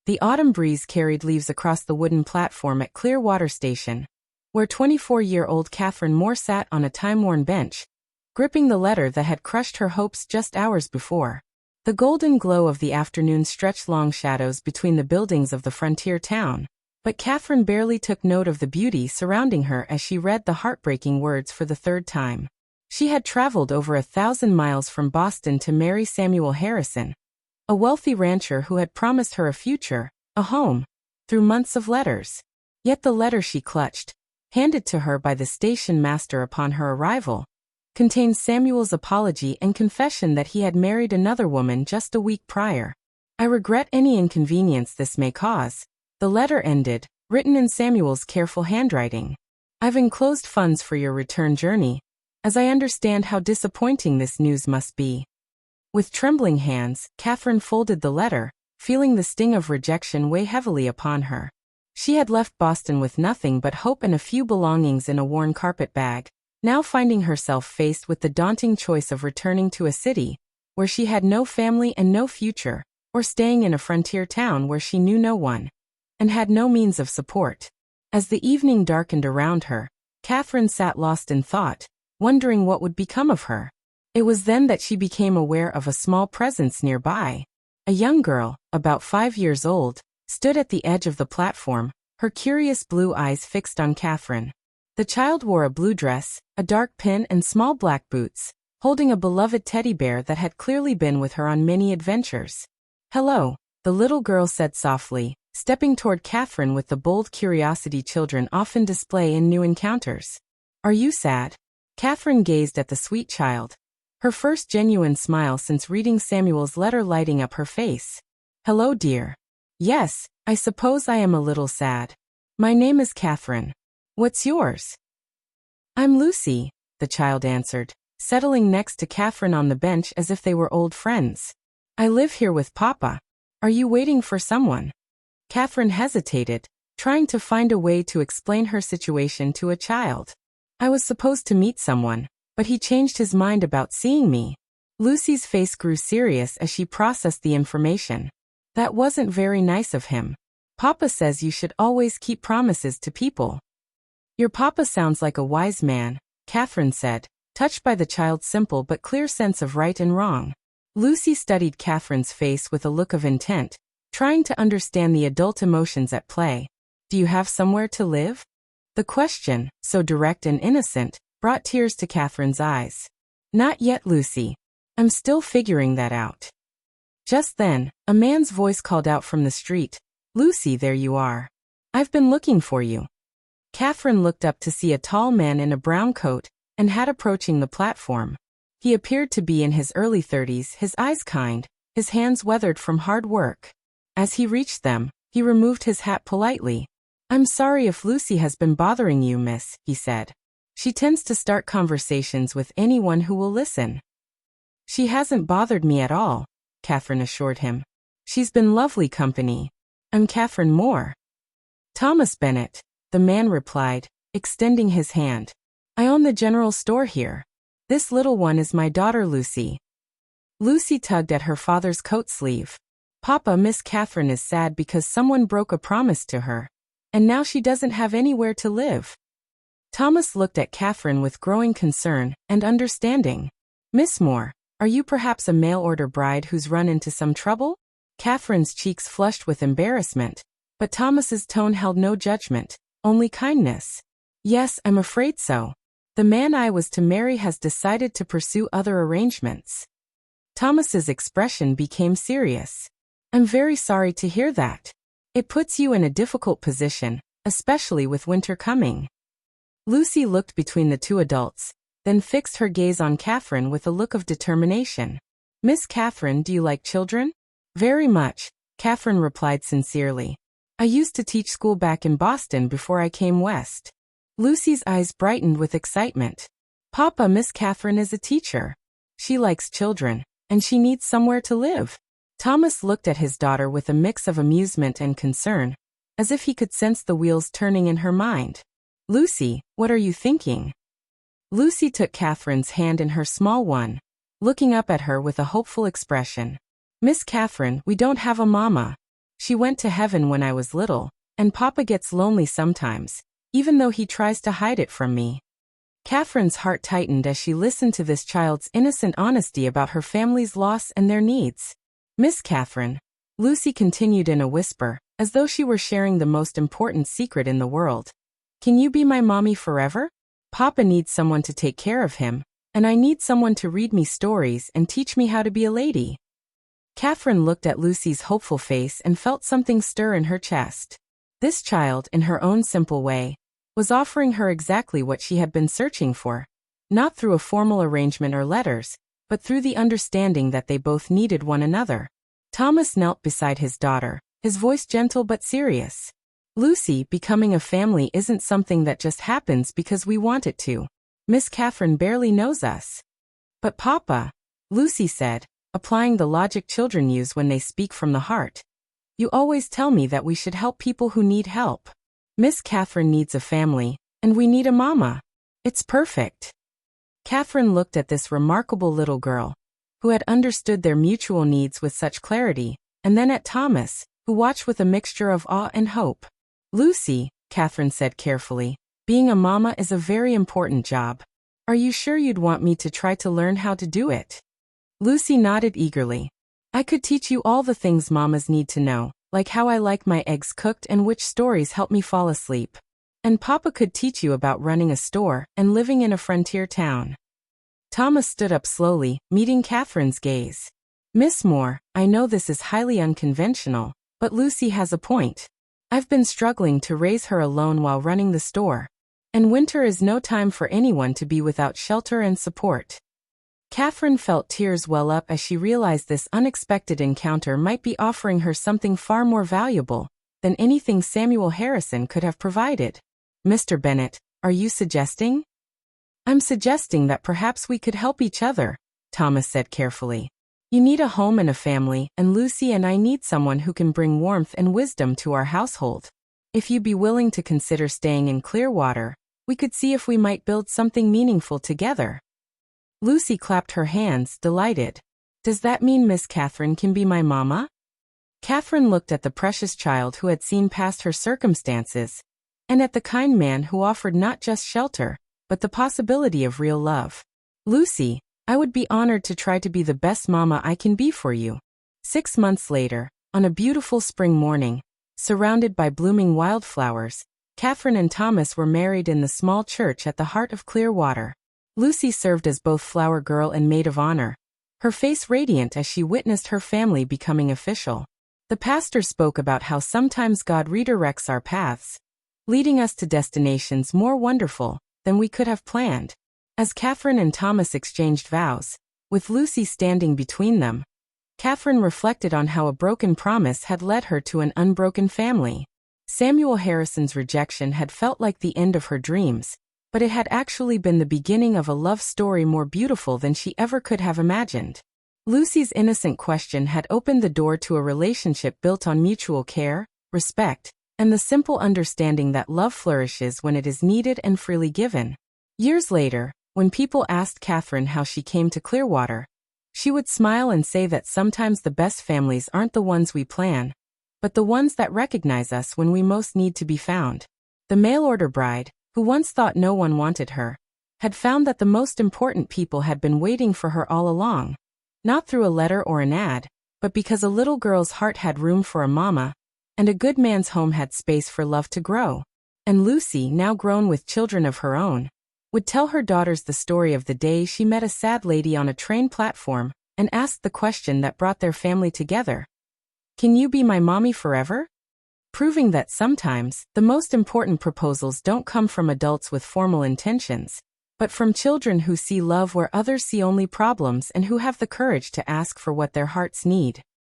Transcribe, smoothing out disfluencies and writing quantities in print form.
The autumn breeze carried leaves across the wooden platform at Clearwater Station, where 24-year-old Catherine Moore sat on a time-worn bench, gripping the letter that had crushed her hopes just hours before. The golden glow of the afternoon stretched long shadows between the buildings of the frontier town, but Catherine barely took note of the beauty surrounding her as she read the heartbreaking words for the third time. She had traveled over 1,000 miles from Boston to marry Samuel Harrison, a wealthy rancher who had promised her a future, a home, through months of letters. Yet the letter she clutched, handed to her by the station master upon her arrival, contained Samuel's apology and confession that he had married another woman just a week prior. "I regret any inconvenience this may cause," the letter ended, written in Samuel's careful handwriting. "I've enclosed funds for your return journey, as I understand how disappointing this news must be." With trembling hands, Catherine folded the letter, feeling the sting of rejection weigh heavily upon her. She had left Boston with nothing but hope and a few belongings in a worn carpet bag, now finding herself faced with the daunting choice of returning to a city where she had no family and no future, or staying in a frontier town where she knew no one and had no means of support. As the evening darkened around her, Catherine sat lost in thought, wondering what would become of her. It was then that she became aware of a small presence nearby. A young girl, about 5 years old, stood at the edge of the platform, her curious blue eyes fixed on Catherine. The child wore a blue dress, a dark pin and small black boots, holding a beloved teddy bear that had clearly been with her on many adventures. "Hello," the little girl said softly, stepping toward Catherine with the bold curiosity children often display in new encounters. "Are you sad?" Catherine gazed at the sweet child, her first genuine smile since reading Samuel's letter lighting up her face. "Hello, dear. Yes, I suppose I am a little sad. My name is Catherine. What's yours?" "I'm Lucy," the child answered, settling next to Catherine on the bench as if they were old friends. "I live here with Papa. Are you waiting for someone?" Catherine hesitated, trying to find a way to explain her situation to a child. "I was supposed to meet someone, but he changed his mind about seeing me." Lucy's face grew serious as she processed the information. "That wasn't very nice of him. Papa says you should always keep promises to people." "Your papa sounds like a wise man," Catherine said, touched by the child's simple but clear sense of right and wrong. Lucy studied Catherine's face with a look of intent, trying to understand the adult emotions at play. "Do you have somewhere to live?" The question, so direct and innocent, brought tears to Catherine's eyes. "Not yet, Lucy. I'm still figuring that out." Just then, a man's voice called out from the street, "Lucy, there you are. I've been looking for you." Catherine looked up to see a tall man in a brown coat and hat approaching the platform. He appeared to be in his early 30s, his eyes kind, his hands weathered from hard work. As he reached them, he removed his hat politely. "I'm sorry if Lucy has been bothering you, miss," he said. "She tends to start conversations with anyone who will listen." "She hasn't bothered me at all," Catherine assured him. "She's been lovely company. I'm Catherine Moore." "Thomas Bennett," the man replied, extending his hand. "I own the general store here. This little one is my daughter Lucy." Lucy tugged at her father's coat sleeve. "Papa, Miss Catherine is sad because someone broke a promise to her, and now she doesn't have anywhere to live." Thomas looked at Catherine with growing concern and understanding. "Miss Moore, are you perhaps a mail-order bride who's run into some trouble?" Catherine's cheeks flushed with embarrassment, but Thomas's tone held no judgment, only kindness. "Yes, I'm afraid so. The man I was to marry has decided to pursue other arrangements." Thomas's expression became serious. "I'm very sorry to hear that. It puts you in a difficult position, especially with winter coming." Lucy looked between the two adults, then fixed her gaze on Catherine with a look of determination. "Miss Catherine, do you like children?" "Very much," Catherine replied sincerely. "I used to teach school back in Boston before I came west." Lucy's eyes brightened with excitement. "Papa, Miss Catherine is a teacher. She likes children, and she needs somewhere to live." Thomas looked at his daughter with a mix of amusement and concern, as if he could sense the wheels turning in her mind. "Lucy, what are you thinking?" Lucy took Catherine's hand in her small one, looking up at her with a hopeful expression. "Miss Catherine, we don't have a mama. She went to heaven when I was little, and Papa gets lonely sometimes, even though he tries to hide it from me. Catherine's heart tightened as she listened to this child's innocent honesty about her family's loss and their needs. Miss Catherine, Lucy continued in a whisper, as though she were sharing the most important secret in the world. Can you be my mommy forever? Papa needs someone to take care of him, and I need someone to read me stories and teach me how to be a lady. Catherine looked at Lucy's hopeful face and felt something stir in her chest. This child, in her own simple way, was offering her exactly what she had been searching for, not through a formal arrangement or letters, but through the understanding that they both needed one another. Thomas knelt beside his daughter, his voice gentle but serious. Lucy, becoming a family isn't something that just happens because we want it to. Miss Catherine barely knows us. But Papa, Lucy said, applying the logic children use when they speak from the heart. You always tell me that we should help people who need help. Miss Catherine needs a family, and we need a mama. It's perfect. Catherine looked at this remarkable little girl, who had understood their mutual needs with such clarity, and then at Thomas, who watched with a mixture of awe and hope. Lucy, Catherine said carefully, being a mama is a very important job. Are you sure you'd want me to try to learn how to do it? Lucy nodded eagerly. I could teach you all the things mamas need to know, like how I like my eggs cooked and which stories help me fall asleep. And Papa could teach you about running a store and living in a frontier town. Thomas stood up slowly, meeting Catherine's gaze. Miss Moore, I know this is highly unconventional, but Lucy has a point. I've been struggling to raise her alone while running the store. And winter is no time for anyone to be without shelter and support. Catherine felt tears well up as she realized this unexpected encounter might be offering her something far more valuable than anything Samuel Harrison could have provided. Mr. Bennett, are you suggesting? I'm suggesting that perhaps we could help each other, Thomas said carefully. You need a home and a family, and Lucy and I need someone who can bring warmth and wisdom to our household. If you'd be willing to consider staying in Clearwater, we could see if we might build something meaningful together. Lucy clapped her hands, delighted. Does that mean Miss Catherine can be my mama? Catherine looked at the precious child who had seen past her circumstances, and at the kind man who offered not just shelter, but the possibility of real love. Lucy, I would be honored to try to be the best mama I can be for you. 6 months later, on a beautiful spring morning, surrounded by blooming wildflowers, Catherine and Thomas were married in the small church at the heart of Clearwater. Lucy served as both flower girl and maid of honor, her face radiant as she witnessed her family becoming official. The pastor spoke about how sometimes God redirects our paths, leading us to destinations more wonderful than we could have planned. As Catherine and Thomas exchanged vows, with Lucy standing between them, Catherine reflected on how a broken promise had led her to an unbroken family. Samuel Harrison's rejection had felt like the end of her dreams, but it had actually been the beginning of a love story more beautiful than she ever could have imagined. Lucy's innocent question had opened the door to a relationship built on mutual care, respect, and the simple understanding that love flourishes when it is needed and freely given. Years later, when people asked Catherine how she came to Clearwater, she would smile and say that sometimes the best families aren't the ones we plan, but the ones that recognize us when we most need to be found. The mail-order bride, who once thought no one wanted her, had found that the most important people had been waiting for her all along, not through a letter or an ad, but because a little girl's heart had room for a mama, and a good man's home had space for love to grow. And Lucy, now grown with children of her own, would tell her daughters the story of the day she met a sad lady on a train platform and asked the question that brought their family together. Can you be my mommy forever? Proving that sometimes, the most important proposals don't come from adults with formal intentions, but from children who see love where others see only problems and who have the courage to ask for what their hearts need.